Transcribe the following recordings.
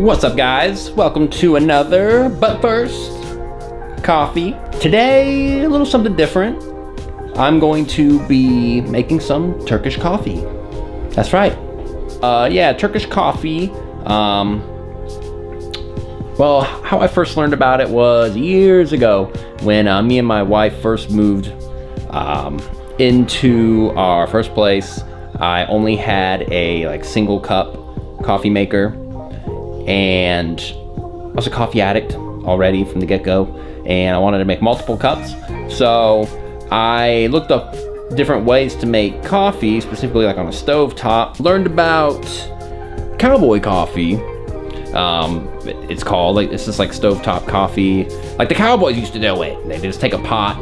What's up, guys? Welcome to another, but first, coffee. Today, a little something different. I'm going to be making some Turkish coffee. That's right. Yeah, Turkish coffee. Well, how I first learned about it was years ago when me and my wife first moved into our first place. I only had a single cup coffee maker, and I was a coffee addict already from the get-go, and I wanted to make multiple cups. So I looked up different ways to make coffee, specifically like on a stove top. Learned about cowboy coffee. It's called, it's just like stovetop coffee, like the cowboys used to do it. They just take a pot,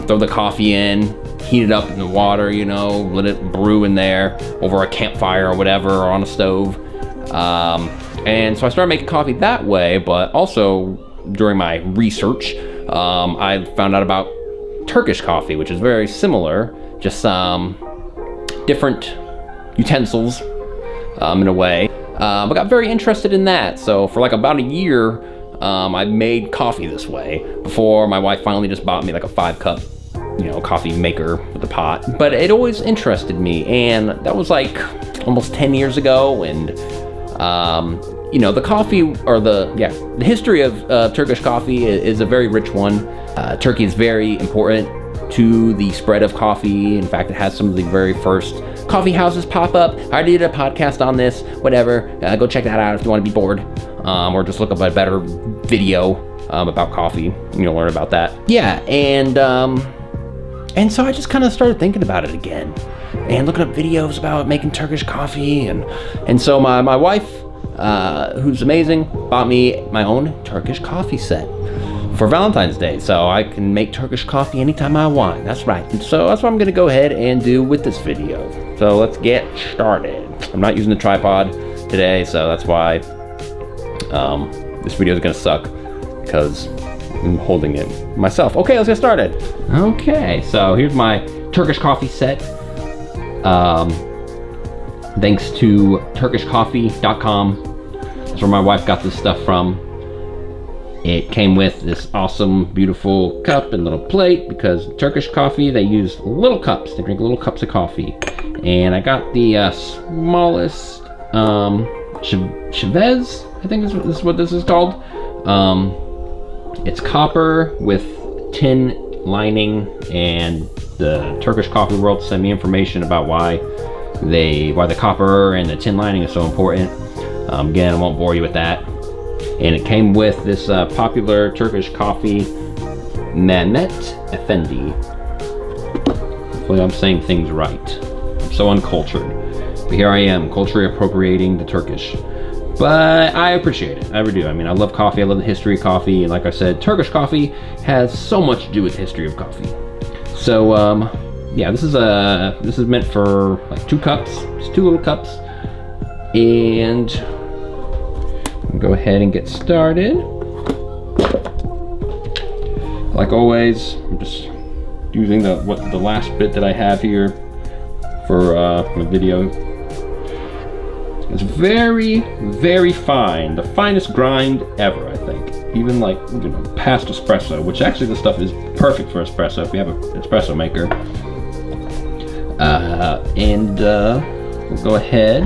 throw the coffee in, heat it up in the water, let it brew in there over a campfire or whatever, or on a stove. And so I started making coffee that way, but also during my research, I found out about Turkish coffee, which is very similar, just different utensils in a way. But got very interested in that. So for about a year, I made coffee this way before my wife finally just bought me a 5-cup, coffee maker with a pot. But it always interested me, and that was almost 10 years ago. And the coffee, or the history of Turkish coffee is a very rich one. Turkey is very important to the spread of coffee. In fact, it has some of the very first coffee houses pop up. I already did a podcast on this, whatever. Go check that out if you want to be bored, or just look up a better video about coffee. You'll learn about that. Yeah, and so I just kind of started thinking about it again, and looking up videos about making Turkish coffee, and so my wife, who's amazing, bought me my own Turkish coffee set for Valentine's Day, so I can make Turkish coffee anytime I want. That's right. And so that's what I'm gonna go ahead and do with this video. So let's get started. I'm not using the tripod today, so that's why this video is gonna suck, because I'm holding it myself. Okay, let's get started. Okay, so here's my Turkish coffee set. Thanks to turkishcoffee.com. That's where my wife got this stuff from. It came with this awesome, beautiful cup and little plate, because Turkish coffee, they use little cups. They drink little cups of coffee. And I got the smallest Chavez, I think this is what this is called. It's copper with tin lining, and the Turkish coffee world sent me information about why the copper and the tin lining is so important. Again, I won't bore you with that. And it came with this popular Turkish coffee, Mehmet Efendi. Hopefully I'm saying things right. I'm so uncultured. But here I am, culturally appropriating the Turkish. But I appreciate it, I really do. I mean, I love coffee, I love the history of coffee, and like I said, Turkish coffee has so much to do with the history of coffee. So, yeah, this is meant for 2 cups, just 2 little cups. And go ahead and get started. Like always, I'm just using the last bit that I have here for my video. It's very, very fine, the finest grind ever, I think. Even past espresso, which actually this stuff is perfect for espresso if you have an espresso maker. We'll go ahead.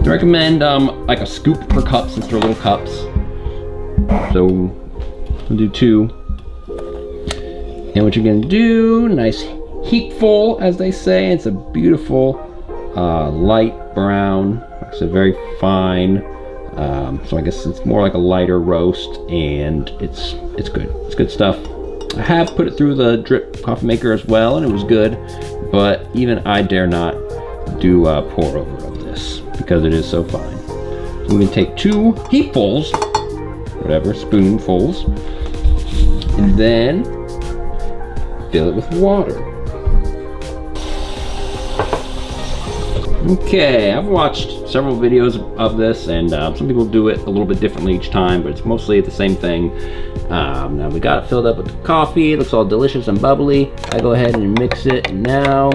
I recommend a scoop per cup, since they're little cups. So we'll do 2. And what you're gonna do, nice heapful, as they say. It's a beautiful light brown. Like I said, very fine. So I guess it's more like a lighter roast, and it's good. It's good stuff. I have put it through the drip coffee maker as well, and it was good. But even I dare not do pour over of this, because it is so fine. So we can take 2 heapfuls, whatever, spoonfuls, and then fill it with water. Okay, I've watched several videos of this, and some people do it a little bit differently each time, but it's mostly the same thing. Now we got it filled up with the coffee. It looks all delicious and bubbly. I go ahead and mix it now.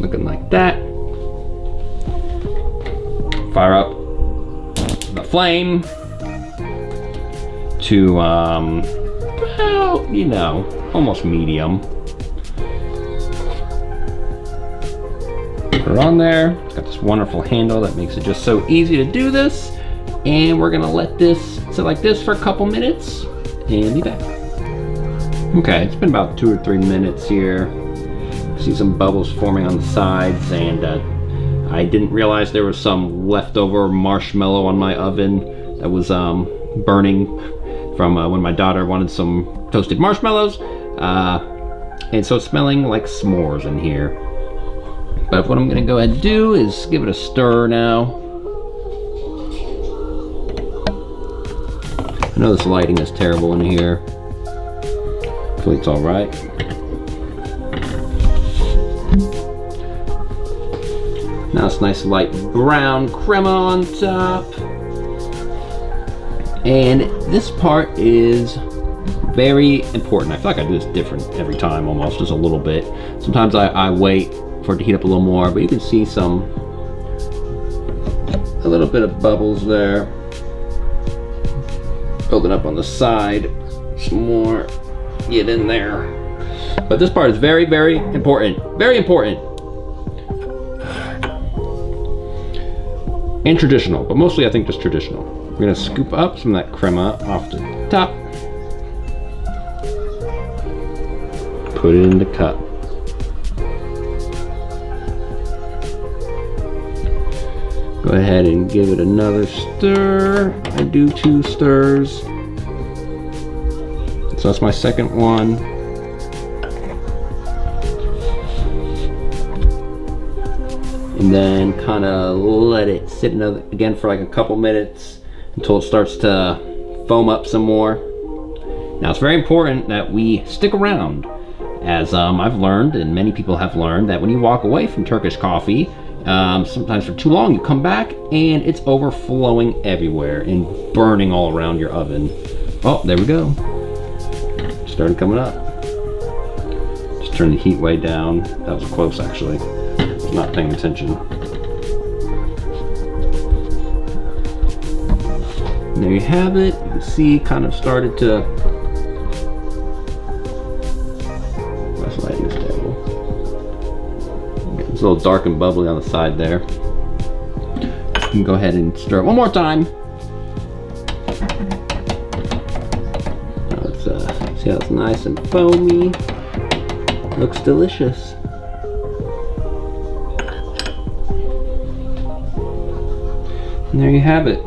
looking like that. Fire up the flame to, well, you know, almost medium. Put it on there. It's got this wonderful handle that makes it just so easy to do this. And we're gonna let this sit like this for a couple minutes and be back. Okay, it's been about 2 or 3 minutes here. See some bubbles forming on the sides, and I didn't realize there was some leftover marshmallow on my oven that was burning from when my daughter wanted some toasted marshmallows. And so it's smelling like s'mores in here. But what I'm gonna go ahead and do is give it a stir now. I know this lighting is terrible in here. Hopefully it's all right. Now it's nice light brown crema on top. And this part is very important. I feel like I do this different every time, almost, just a little bit. Sometimes I wait for it to heat up a little more, but you can see a little bit of bubbles there. Building up on the side. Some more. Get in there. But this part is very, very important. Very important. And traditional, but mostly I think just traditional. We're gonna scoop up some of that crema off the top. Put it in the cup. Go ahead and give it another stir. I do 2 stirs. So that's my second one. And then kind of let it sit again for like a couple minutes until it starts to foam up some more. Now it's very important that we stick around, as I've learned, and many people have learned, that when you walk away from Turkish coffee, sometimes for too long, you come back and it's overflowing everywhere and burning all around your oven. Oh, there we go. Started coming up. Just turn the heat way down. That was close, actually. Not paying attention. And there you have it. You can see kind of started to. This lighting is terrible. It's a little dark and bubbly on the side there. You can go ahead and stir it one more time. Now let's see how it's nice and foamy. Looks delicious. And there you have it.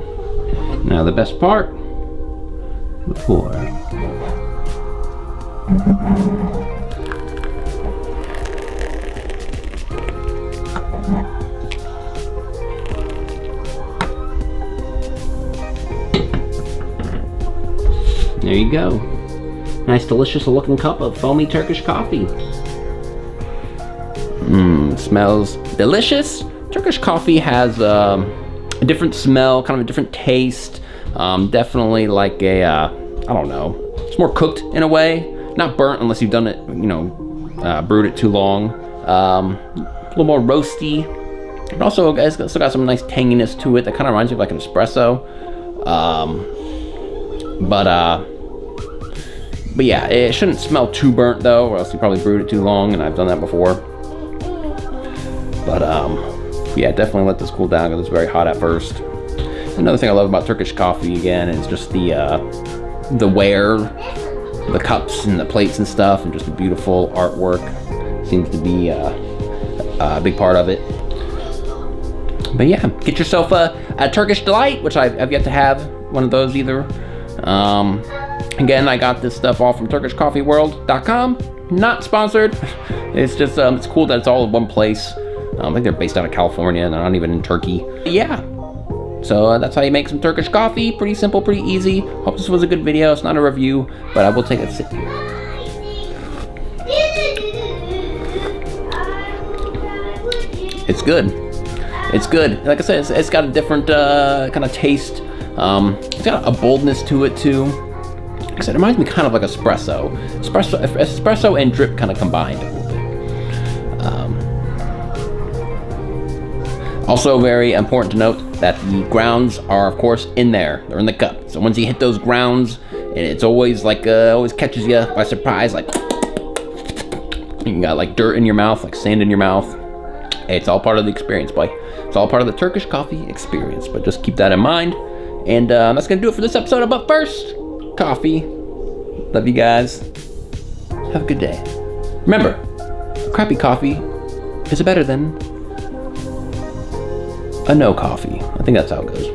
Now the best part, the pour. There you go. Nice delicious looking cup of foamy Turkish coffee. Smells delicious. Turkish coffee has a different smell, kind of a different taste. Definitely like a, I don't know, it's more cooked in a way. Not burnt unless you've done it, you know, brewed it too long. A little more roasty. But also, it's still got some nice tanginess to it that kind of reminds me of like an espresso. But yeah, it shouldn't smell too burnt though, or else you probably brewed it too long, and I've done that before. But yeah, definitely let this cool down because it's very hot at first. Another thing I love about Turkish coffee, again, is just the wear, the cups and the plates and stuff, and just the beautiful artwork seems to be a big part of it. But yeah, get yourself a Turkish Delight, which I've yet to have one of those either. Again, I got this stuff all from TurkishCoffeeWorld.com. Not sponsored. It's just it's cool that it's all in one place. I think they're based out of California, and they're not even in Turkey. Yeah. So that's how you make some Turkish coffee. Pretty simple, pretty easy. Hope this was a good video. It's not a review, but I will take a sip here. It's good. It's good. Like I said, it's got a different kind of taste. It's got a boldness to it too. Like I said, it reminds me kind of like espresso. Espresso and drip kind of combined a little bit. Also very important to note that the grounds are of course in there. They're in the cup. So once you hit those grounds, it's always like, always catches you by surprise, like, you got like dirt in your mouth, like sand in your mouth. It's all part of the experience, boy. It's all part of the Turkish coffee experience, but just keep that in mind. And that's gonna do it for this episode of But First Coffee. Love you guys. Have a good day. Remember, crappy coffee is better than a no coffee. I think that's how it goes.